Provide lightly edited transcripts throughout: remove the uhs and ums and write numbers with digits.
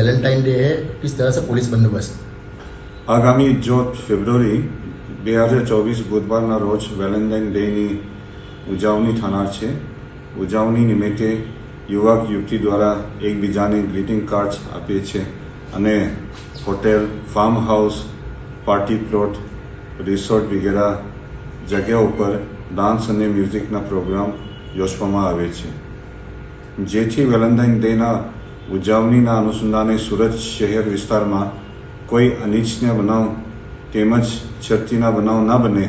Valentine day है, किस तरह से पुलिस बंदोबस्त? આગામી 14 ફેબ્રુઆરી 2024 બુધવારના રોજ વેલેન્ટાઇન ડેની ઉજવણી થનાર છે. ઉજવણી નિમિત્તે યુવક યુવતી દ્વારા એકબીજાને ગ્રીટિંગ કાર્ડ્સ આપે છે અને hotel, farm house, party plot, resort વગેરે જગ્યા ઉપર ડાન્સ અને મ્યુઝિકના પ્રોગ્રામ યોજવામાં આવે છે, જેથી વેલેન્ટાઇન ડેના ઉજવણીના અનુસંધાને સુરત શહેર વિસ્તારમાં કોઈ અનિચ્છનીય બનાવ તેમજ છેડતીના બનાવ ન બને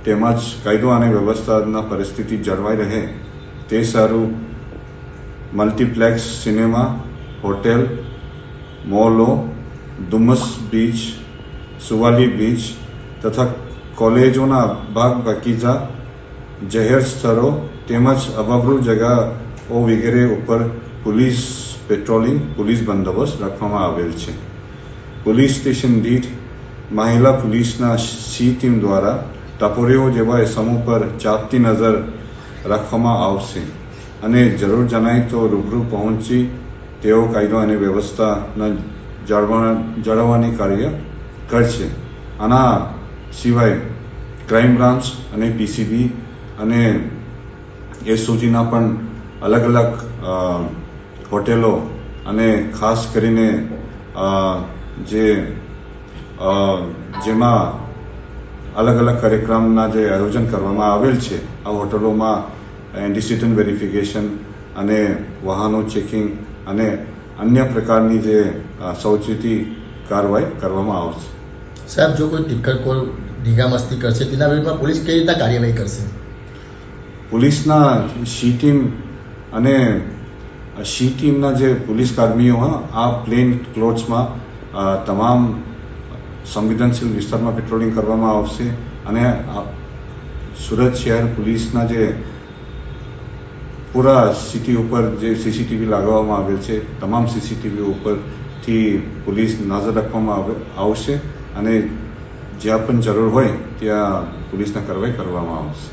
તેમજ કાયદો અને વ્યવસ્થાના પરિસ્થિતિ જળવાઈ રહે તે સારું મલ્ટીપ્લેક્સ, સિનેમા, હોટેલ, મોલો, ડુમસ બીચ, સુવાલી બીચ તથા કોલેજોના બાગ બગીચા, જાહેર સ્થળો તેમજ અવાવરૂ જગાઓ વગેરે ઉપર પોલીસ પેટ્રોલિંગ, પોલીસ બંદોબસ્ત રાખવામાં આવેલ છે. પોલીસ સ્ટેશન દીઠ મહિલા પોલીસના સી ટીમ દ્વારા ટપોરીઓ જેવા સમૂહ પર ચાંપતી નજર રાખવામાં આવશે અને જરૂર જણાય તો રૂબરૂ પહોંચી તેઓ કાયદો અને વ્યવસ્થાના જાળવવાની કાર્ય કરશે. આના સિવાય ક્રાઇમ બ્રાન્ચ અને પીસીબી અને એસઓજીના પણ અલગ અલગ હોટેલો અને ખાસ કરીને જેમાં અલગ અલગ કાર્યક્રમના જે આયોજન કરવામાં આવેલ છે આ હોટલોમાં એન્ટિસિડન્ટ વેરિફિકેશન અને વાહનો ચેકિંગ અને અન્ય પ્રકારની જે સાવચેતી કાર્યવાહી કરવામાં આવશે. સાહેબ, જો કોઈ ટિક્કર ઢીંગા મસ્તી કરશે તેના વિરુદ્ધમાં પોલીસ કઈ રીતના કાર્યવાહી કરશે? પોલીસના સી ટીમ અને સી ટીમના જે પોલીસ કર્મીઓ આ પ્લેન ક્લોથ્સમાં તમામ સંવેદનશીલ વિસ્તારમાં પેટ્રોલિંગ કરવામાં આવશે અને સુરત શહેર પોલીસના જે પૂરા સિટી ઉપર જે સીસીટીવી લગાવવામાં આવેલ છે તમામ સીસીટીવી ઉપરથી પોલીસ નજર રાખવામાં આવશે અને જ્યાં પણ જરૂર હોય ત્યાં પોલીસના કાર્યવાહી કરવામાં આવશે.